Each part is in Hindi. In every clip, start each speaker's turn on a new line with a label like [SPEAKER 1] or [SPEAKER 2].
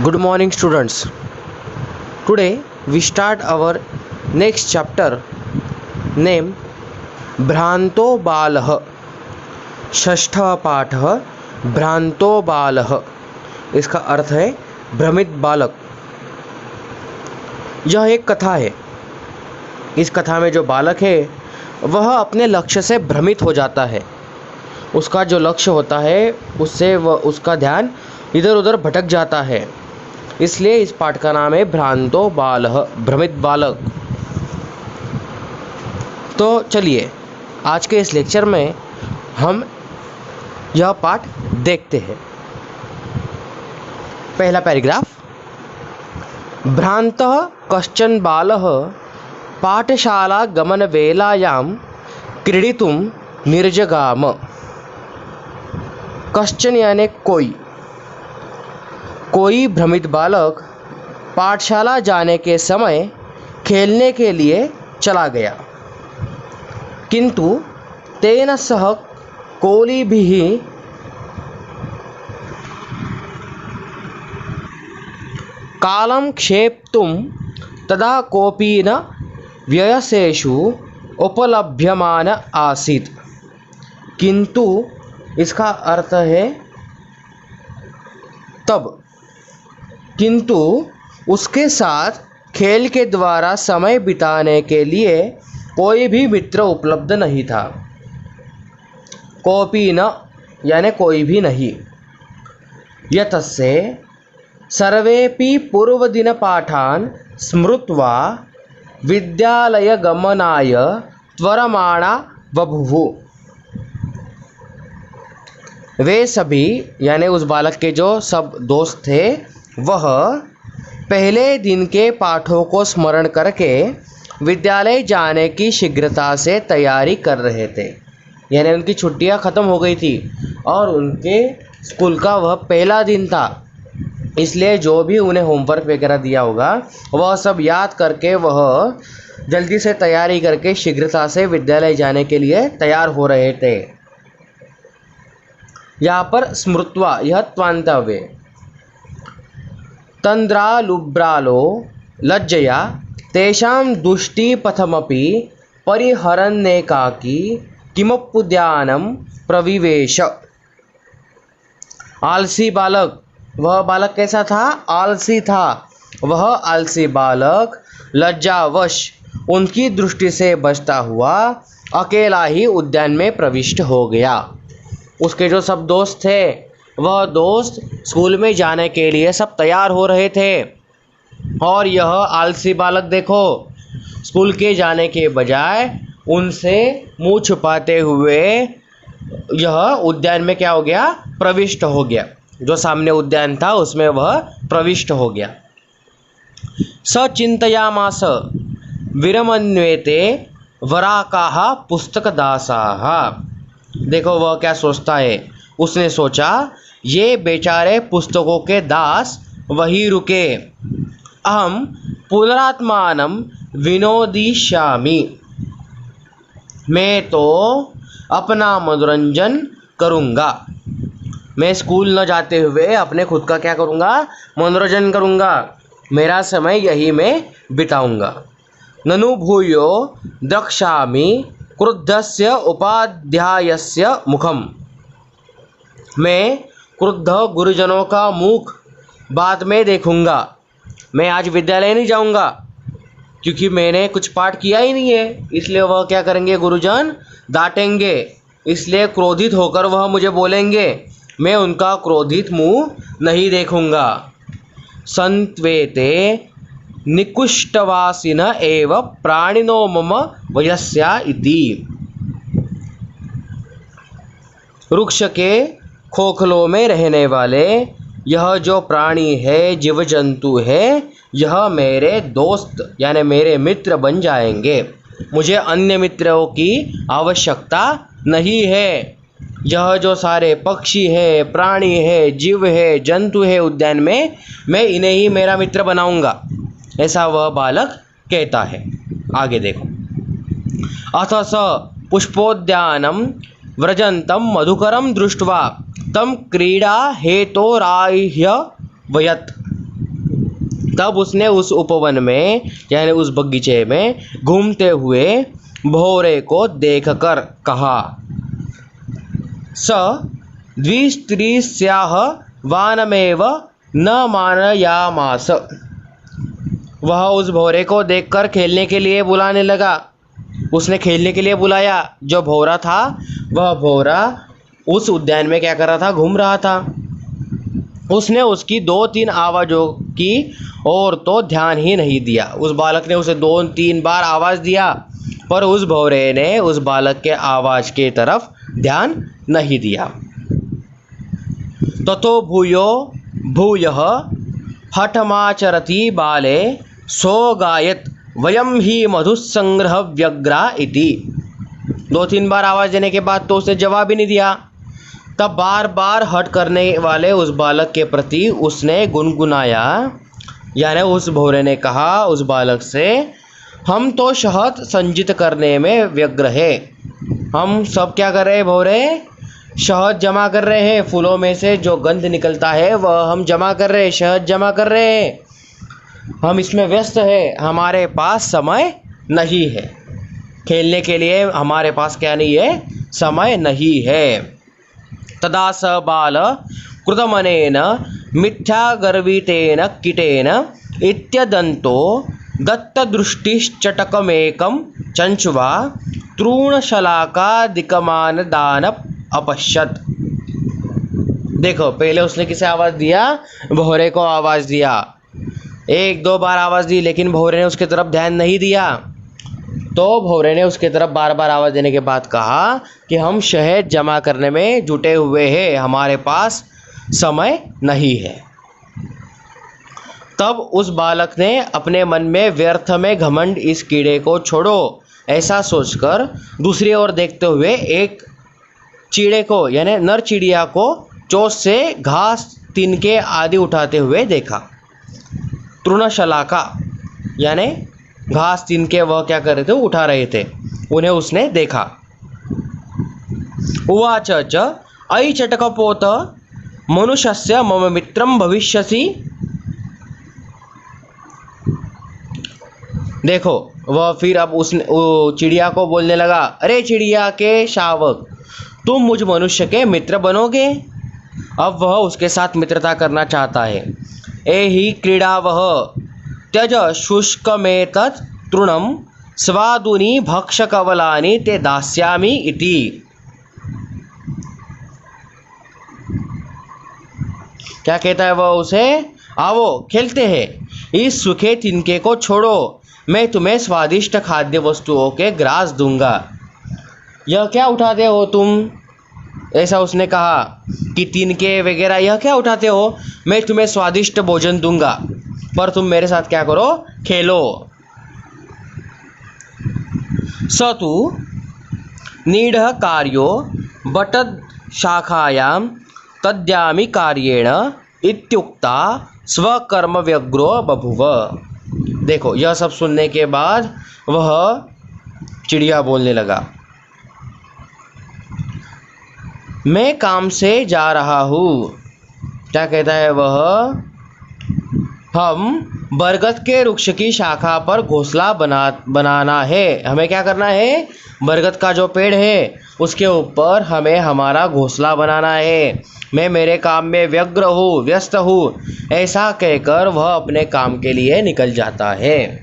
[SPEAKER 1] Good morning, students. Today we start our next chapter named भ्रांतो बालः. षष्ठः पाठः भ्रांतो बालः. इसका अर्थ है भ्रमित बालक. यह एक कथा है. इस कथा में जो बालक है वह अपने लक्ष्य से भ्रमित हो जाता है. उसका जो लक्ष्य होता है उससे वह उसका ध्यान इधर उधर भटक जाता है. इसलिए इस पाठ का नाम है भ्रांतो बालः, भ्रमित बालक. तो चलिए आज के इस लेक्चर में हम यह पाठ देखते हैं. पहला पैराग्राफ. भ्रांतः कश्चन बालः पाठशाला गमनवेलायां क्रीडितुं निर्जगाम. कश्चन यानी कोई भ्रमित बालक पाठशाला जाने के समय खेलने के लिए चला गया. किंतु तेन सह कोलिभिः कालं क्षेप्तुं तदा कोऽपि न व्यवसेषु उपलभ्यमान आसीत्. किंतु इसका अर्थ है तब, किंतु उसके साथ खेल के द्वारा समय बिताने के लिए कोई भी मित्र उपलब्ध नहीं था. कोऽपि न यानी कोई भी नहीं. यतस्य सर्वेपि पूर्वदिनपाठान् स्मृत्वा विद्यालयगमनाय त्वरमाणा बभूवुः. वे सभी यानी उस बालक के जो सब दोस्त थे वह पहले दिन के पाठों को स्मरण करके विद्यालय जाने की शीघ्रता से तैयारी कर रहे थे. यानी उनकी छुट्टियां ख़त्म हो गई थी और उनके स्कूल का वह पहला दिन था. इसलिए जो भी उन्हें होमवर्क वगैरह दिया होगा वह सब याद करके वह जल्दी से तैयारी करके शीघ्रता से विद्यालय जाने के लिए तैयार हो रहे थे. यहाँ पर स्मृत्वा यह त्वान्तव्य. तन्द्रालुब्रालो लज्जया तेषां दुष्टिपथमपि परिहरन्नेकाकी किमुद्यानं प्रविवेश. आलसी बालक. वह बालक कैसा था? आलसी था. वह आलसी बालक लज्जावश उनकी दृष्टि से बचता हुआ अकेला ही उद्यान में प्रविष्ट हो गया. उसके जो सब दोस्त थे वह दोस्त स्कूल में जाने के लिए सब तैयार हो रहे थे और यह आलसी बालक देखो स्कूल के जाने के बजाय उनसे मुंह छुपाते हुए यह उद्यान में क्या हो गया? प्रविष्ट हो गया. जो सामने उद्यान था उसमें वह प्रविष्ट हो गया. स चिंतयामास विरमन्वेते वराकाः पुस्तकदासाः. देखो वह क्या सोचता है. उसने सोचा ये बेचारे पुस्तकों के दास वही रुके. अहम पुनरात्मानं विनोदिष्यामि. मैं तो अपना मनोरंजन करूँगा. मैं स्कूल न जाते हुए अपने खुद का क्या करूँगा? मनोरंजन करूँगा. मेरा समय यही मैं बिताऊँगा. ननु भूयो द्रक्ष्यामि क्रुद्धस्य उपाध्यायस्य मुखम. मैं क्रुद्ध गुरुजनों का मुख बाद में देखूंगा. मैं आज विद्यालय नहीं जाऊंगा क्योंकि मैंने कुछ पाठ किया ही नहीं है. इसलिए वह क्या करेंगे? गुरुजन डांटेंगे. इसलिए क्रोधित होकर वह मुझे बोलेंगे. मैं उनका क्रोधित मुंह नहीं देखूंगा. संत्वेते निकुष्टवासिन एव प्राणिनो मम वयस्या इति. वृक्ष के खोखलों में रहने वाले यह जो प्राणी है, जीव जंतु है, यह मेरे दोस्त यानी मेरे मित्र बन जाएंगे. मुझे अन्य मित्रों की आवश्यकता नहीं है. यह जो सारे पक्षी है, प्राणी है, जीव है, जंतु है उद्यान में, मैं इन्हें ही मेरा मित्र बनाऊंगा. ऐसा वह बालक कहता है. आगे देखो. अथ स पुष्पोद्यानं व्रजन्तं मधुकरं दृष्ट्वा तं क्रीडा हेतोराह्य वयत्. तब उसने उस उपवन में यानी उस बगीचे में घूमते हुए भौरे को देखकर कहा, स द्विस्त्रीस्याः वानमेव न मानयामास। वह उस भौरे को देखकर खेलने के लिए बुलाने लगा। उसने खेलने के लिए बुलाया। जो भौरा था वह भौरा उस उद्यान में क्या कर रहा था, घूम रहा था। उसने उसकी 2-3 आवाज़ों की और तो ध्यान ही नहीं दिया। उस बालक ने उसे 2-3 बार आवाज़ दिया, पर उस भौरे ने उस बालक के आवाज़ के तरफ ध्यान नहीं दिया। ततो भूयो भूयः हठमाचरति बाले सोगायत वयम ही मधुसंग्रह व्यग्रा इति। 2-3 बार आवाज़ देने के बाद तो उसने जवाब ही नहीं दिया। तब बार बार हट करने वाले उस बालक के प्रति उसने गुनगुनाया, यानी उस भौरे ने कहा उस बालक से, हम तो शहद संचित करने में व्यग्र है। हम सब क्या कर रहे हैं भौरे, शहद जमा कर रहे हैं। फूलों में से जो गंध निकलता है वह हम जमा कर रहे हैं, शहद जमा कर रहे हैं। हम इसमें व्यस्त है, हमारे पास समय नहीं है। खेलने के लिए हमारे पास क्या नहीं है, समय नहीं है। तदा स बाल कृतमनेन मिथ्यागर्वितेन कीटेन इत्यदन्तो दत्तदृष्टिश्चटकमेकं चञ्चुवा तृणशलाकादिकमानदान अपश्यत्। देखो, पहले उसने किसे आवाज़ दिया, भौरे को आवाज़ दिया। 1-2 बार आवाज़ दी, लेकिन भौरे ने उसकी तरफ ध्यान नहीं दिया। तो भौरे ने उसके तरफ बार बार आवाज़ देने के बाद कहा कि हम शहद जमा करने में जुटे हुए हैं, हमारे पास समय नहीं है। तब उस बालक ने अपने मन में व्यर्थ में घमंड इस कीड़े को छोड़ो ऐसा सोचकर दूसरी ओर देखते हुए एक चीड़े को यानी नर चिड़िया को चोंच से घास तिनके आदि उठाते हुए देखा। तृणशलाका यानी घास तिनके वह क्या कर रहे थे, उठा रहे थे, उन्हें उसने देखा। उवाच च अयि चटकपोत मनुष्यस्य मम मित्रं भविष्यसि। देखो, वह फिर अब उसने चिड़िया को बोलने लगा, अरे चिड़िया के शावक, तुम मुझ मनुष्य के मित्र बनोगे। अब वह उसके साथ मित्रता करना चाहता है। एहि क्रीडावह त्यज शुष्कमेतत् तृणं स्वादुनि भक्षकवलानि ते दास्यामि इति। क्या कहता है वह उसे, आओ खेलते हैं, इस सूखे तिनके को छोड़ो, मैं तुम्हें स्वादिष्ट खाद्य वस्तुओं के ग्रास दूंगा। यह क्या उठाते हो तुम, ऐसा उसने कहा कि तिनके वगैरह यह क्या उठाते हो, मैं तुम्हें स्वादिष्ट भोजन दूंगा, पर तुम मेरे साथ क्या करो, खेलो। स तु नीडः कार्यो बटद शाखायां तद्यामि कार्येण इत्युक्ता स्वकर्म व्यग्रो बभुव। देखो, यह सब सुनने के बाद वह चिड़िया बोलने लगा, मैं काम से जा रहा हूँ। क्या कहता है वह, हम बरगद के वृक्ष की शाखा पर घोंसला बनाना है। हमें क्या करना है, बरगद का जो पेड़ है उसके ऊपर हमें हमारा घोंसला बनाना है। मैं मेरे काम में व्यस्त हूँ, ऐसा कहकर वह अपने काम के लिए निकल जाता है।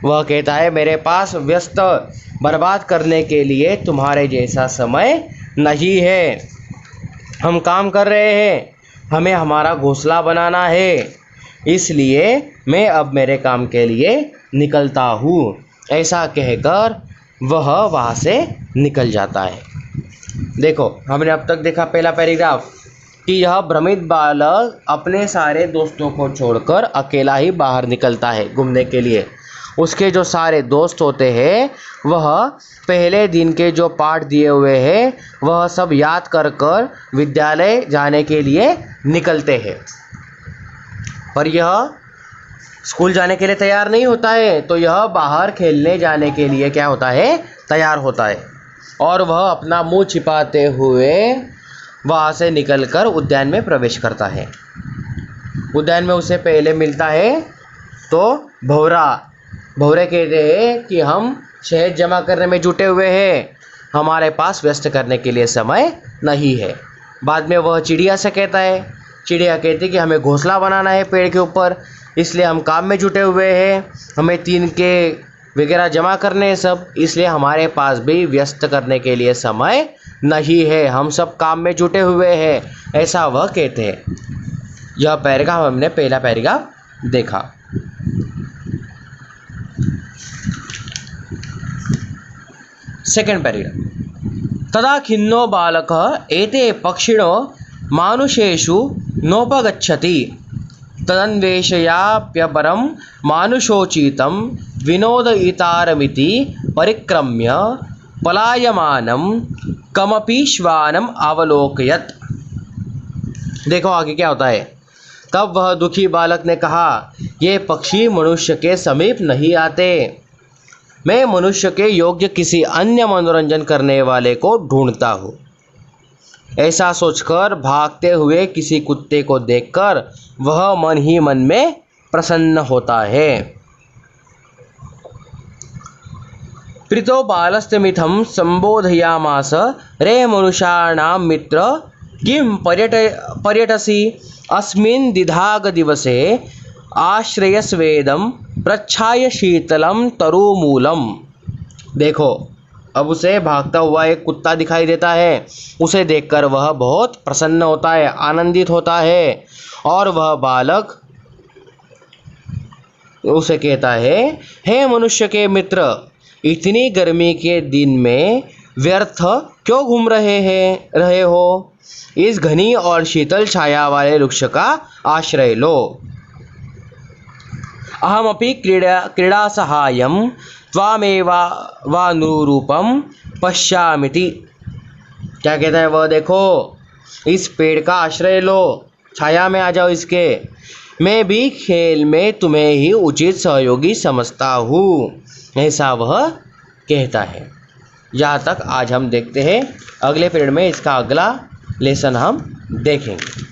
[SPEAKER 1] वह कहता है, मेरे पास व्यस्त बर्बाद करने के लिए तुम्हारे जैसा समय नहीं है। हम काम कर रहे हैं, हमें हमारा घोंसला बनाना है, इसलिए मैं अब मेरे काम के लिए निकलता हूँ। ऐसा कहकर वह वहाँ से निकल जाता है। देखो, हमने अब तक देखा पहला पैराग्राफ कि यह भ्रमित बालक अपने सारे दोस्तों को छोड़कर अकेला ही बाहर निकलता है घूमने के लिए। उसके जो सारे दोस्त होते हैं वह पहले दिन के जो पाठ दिए हुए हैं वह सब याद कर कर विद्यालय जाने के लिए निकलते हैं, पर यह स्कूल जाने के लिए तैयार नहीं होता है। तो यह बाहर खेलने जाने के लिए क्या होता है, तैयार होता है, और वह अपना मुंह छिपाते हुए वहाँ से निकलकर उद्यान में प्रवेश करता है। उद्यान में उसे पहले मिलता है तो भौरे कहते हैं कि हम शहद जमा करने में जुटे हुए हैं, हमारे पास व्यस्त करने के लिए समय नहीं है। बाद में वह चिड़िया से कहता है, चिड़िया कहती है कि हमें घोंसला बनाना है पेड़ के ऊपर, इसलिए हम काम में जुटे हुए हैं, हमें तीन के वगैरह जमा करने हैं सब, इसलिए हमारे पास भी व्यस्त करने के लिए समय नहीं है, हम सब काम में जुटे हुए हैं, ऐसा वह कहते हैं। यह पैराग्राफ हमने पहला पैराग्राफ देखा। Second paragraph. तदा खिन्नो बालकः एते पक्षिणो मानुषेषु नोपगच्छति तदन्वेषयाप्यपरं मानुषोचितं विनोदयितारमिति परिक्रम्य पलायमानं कमपि श्वानम् अवलोकयत्। देखो आगे क्या होता है। तब वह दुखी बालक ने कहा, ये पक्षी मनुष्य के समीप नहीं आते, मैं मनुष्य के योग्य किसी अन्य मनोरंजन करने वाले को ढूंढता हूँ। ऐसा सोचकर भागते हुए किसी कुत्ते को देखकर वह मन ही मन में प्रसन्न होता है। प्रीतो बालस्तमिथं संबोधयामास, रे मनुष्याणां मित्र किं पर्यटसि अस्मिन् दिधाग दिवसे आश्रयस्वेदं प्रच्छाय शीतलं तरुमूलम। देखो अब उसे भागता हुआ एक कुत्ता दिखाई देता है, उसे देखकर वह बहुत प्रसन्न होता है, आनंदित होता है, और वह बालक उसे कहता है, हे मनुष्य के मित्र, इतनी गर्मी के दिन में व्यर्थ क्यों घूम रहे हो, इस घनी और शीतल छाया वाले वृक्ष का आश्रय लो। अहमपि क्रीड़ा सहायं त्वामेवानुरूपं पश्यामिति। क्या कहता है वह, देखो इस पेड़ का आश्रय लो, छाया में आ जाओ इसके, मैं भी खेल में तुम्हें ही उचित सहयोगी समझता हूँ, ऐसा वह कहता है। यहाँ तक आज हम देखते हैं, अगले पीरियड में इसका अगला लेसन हम देखेंगे।